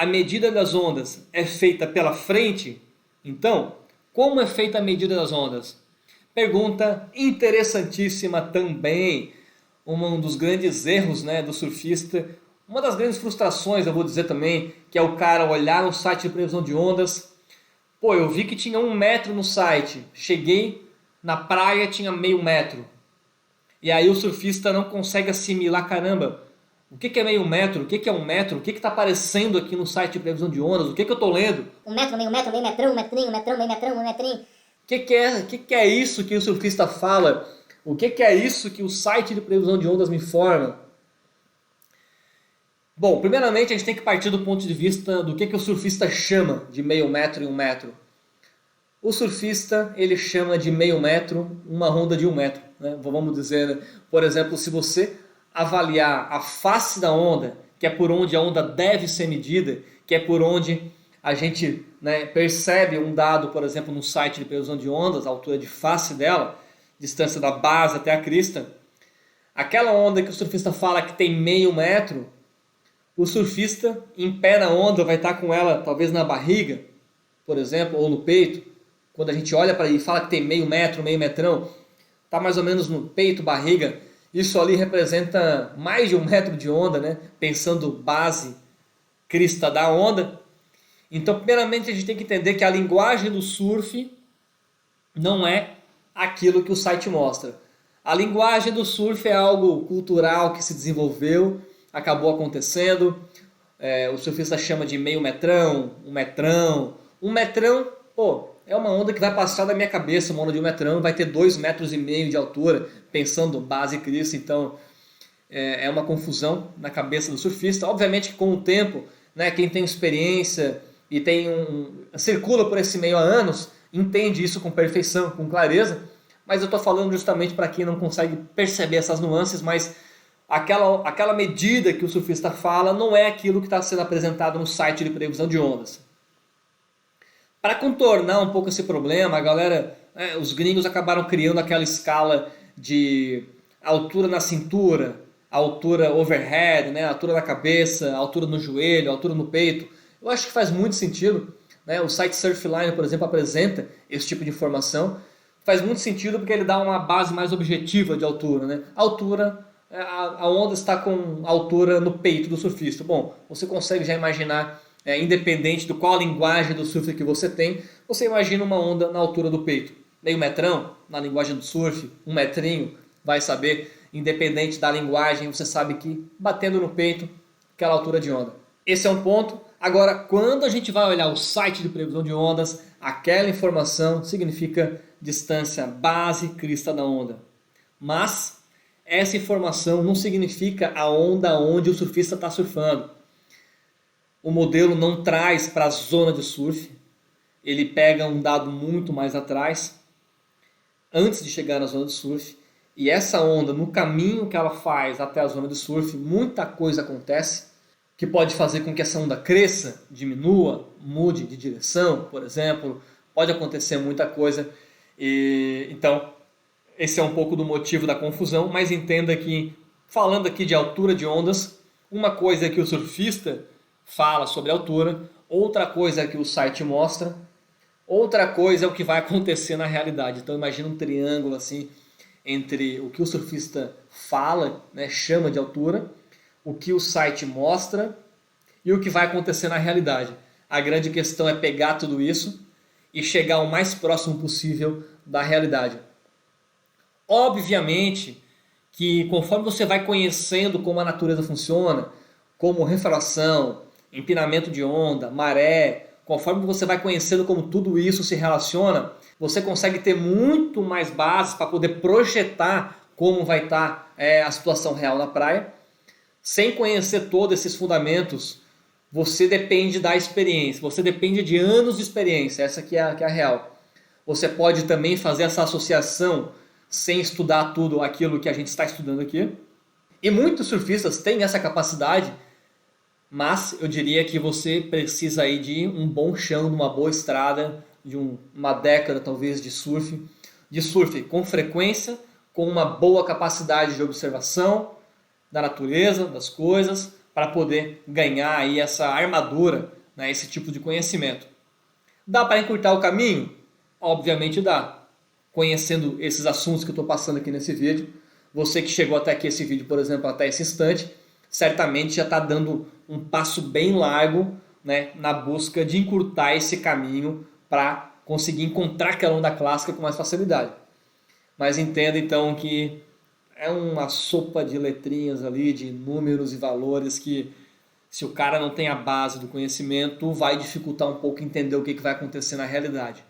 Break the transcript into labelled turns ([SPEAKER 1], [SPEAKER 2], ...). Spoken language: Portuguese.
[SPEAKER 1] a medida das ondas é feita pela frente, então, como é feita a medida das ondas? Pergunta interessantíssima também. Um dos grandes erros, né, do surfista, uma das grandes frustrações, eu vou dizer também, que é o cara olhar no site de previsão de ondas. Pô, eu vi que tinha 1 metro no site, cheguei na praia, tinha meio metro. E aí o surfista não consegue assimilar, caramba, o que é meio metro, o que é 1 metro, o que está aparecendo aqui no site de previsão de ondas, o que eu estou lendo?
[SPEAKER 2] 1 metro, meio metrão, 1 metrinho, 1 metrão, meio metrão, 1 metrinho.
[SPEAKER 1] O que é isso que o surfista fala? O que é isso que o site de previsão de ondas me informa? Bom, primeiramente a gente tem que partir do ponto de vista do que o surfista chama de meio metro e 1 metro. O surfista, ele chama de meio metro uma onda de 1 metro. Né? Vamos dizer, né? Por exemplo, se você avaliar a face da onda, que é por onde a onda deve ser medida, que é por onde a gente, né, percebe um dado, por exemplo, no site de previsão de ondas, a altura de face dela, distância da base até a crista, aquela onda que o surfista fala que tem meio metro, o surfista em pé na onda vai estar com ela talvez na barriga, por exemplo, ou no peito. Quando a gente olha para ele e fala que tem meio metro, meio metrão, está mais ou menos no peito, barriga. Isso ali representa mais de 1 metro de onda, né? Pensando base, crista da onda. Então, primeiramente, a gente tem que entender que a linguagem do surf não é aquilo que o site mostra. A linguagem do surf é algo cultural que se desenvolveu, acabou acontecendo. O surfista chama de meio metrão, 1 metrão. 1 metrão, pô, é uma onda que vai passar da minha cabeça, uma onda de 1 metrão, vai ter 2,5 metros de altura, pensando base crista, então é uma confusão na cabeça do surfista. Obviamente que com o tempo, né, quem tem experiência e circula por esse meio há anos, entende isso com perfeição, com clareza, mas eu estou falando justamente para quem não consegue perceber essas nuances, mas aquela medida que o surfista fala não é aquilo que está sendo apresentado no site de previsão de ondas. Para contornar um pouco esse problema, a galera, os gringos acabaram criando aquela escala de altura na cintura, altura overhead, né, altura na cabeça, altura no joelho, altura no peito. Eu acho que faz muito sentido. Né? O site Surfline, por exemplo, apresenta esse tipo de informação. Faz muito sentido porque ele dá uma base mais objetiva de altura. Né? Altura, a onda está com altura no peito do surfista. Bom, você consegue já imaginar, independente de qual linguagem do surf que você tem, você imagina uma onda na altura do peito. Meio metrão, na linguagem do surf, 1 metrinho, vai saber. Independente da linguagem, você sabe que batendo no peito, aquela altura de onda. Esse é um ponto. Agora, quando a gente vai olhar o site de previsão de ondas, aquela informação significa distância base crista da onda. Mas essa informação não significa a onda onde o surfista está surfando. O modelo não traz para a zona de surf. Ele pega um dado muito mais atrás, antes de chegar na zona de surf. E essa onda, no caminho que ela faz até a zona de surf, muita coisa acontece que pode fazer com que essa onda cresça, diminua, mude de direção, por exemplo. Pode acontecer muita coisa. Então, esse é um pouco do motivo da confusão, mas entenda que, falando aqui de altura de ondas, uma coisa é que o surfista fala sobre altura, outra coisa é que o site mostra, outra coisa é o que vai acontecer na realidade. Então, imagina um triângulo assim, entre o que o surfista fala, né, chama de altura, o que o site mostra e o que vai acontecer na realidade. A grande questão é pegar tudo isso e chegar o mais próximo possível da realidade. Obviamente que conforme você vai conhecendo como a natureza funciona, como refração, empinamento de onda, maré, conforme você vai conhecendo como tudo isso se relaciona, você consegue ter muito mais bases para poder projetar como vai estar a situação real na praia. Sem conhecer todos esses fundamentos, você depende da experiência, você depende de anos de experiência, essa que é a real. Você pode também fazer essa associação sem estudar tudo aquilo que a gente está estudando aqui. E muitos surfistas têm essa capacidade, mas eu diria que você precisa aí de um bom chão, de uma boa estrada, de uma década talvez de surf com frequência, com uma boa capacidade de observação da natureza, das coisas, para poder ganhar aí essa armadura, né, esse tipo de conhecimento. Dá para encurtar o caminho? Obviamente dá. Conhecendo esses assuntos que eu estou passando aqui nesse vídeo, você que chegou até aqui esse vídeo, por exemplo, até esse instante, certamente já está dando um passo bem largo, né, na busca de encurtar esse caminho para conseguir encontrar aquela onda clássica com mais facilidade. Mas entenda então que é uma sopa de letrinhas ali, de números e valores que, se o cara não tem a base do conhecimento, vai dificultar um pouco entender o que vai acontecer na realidade.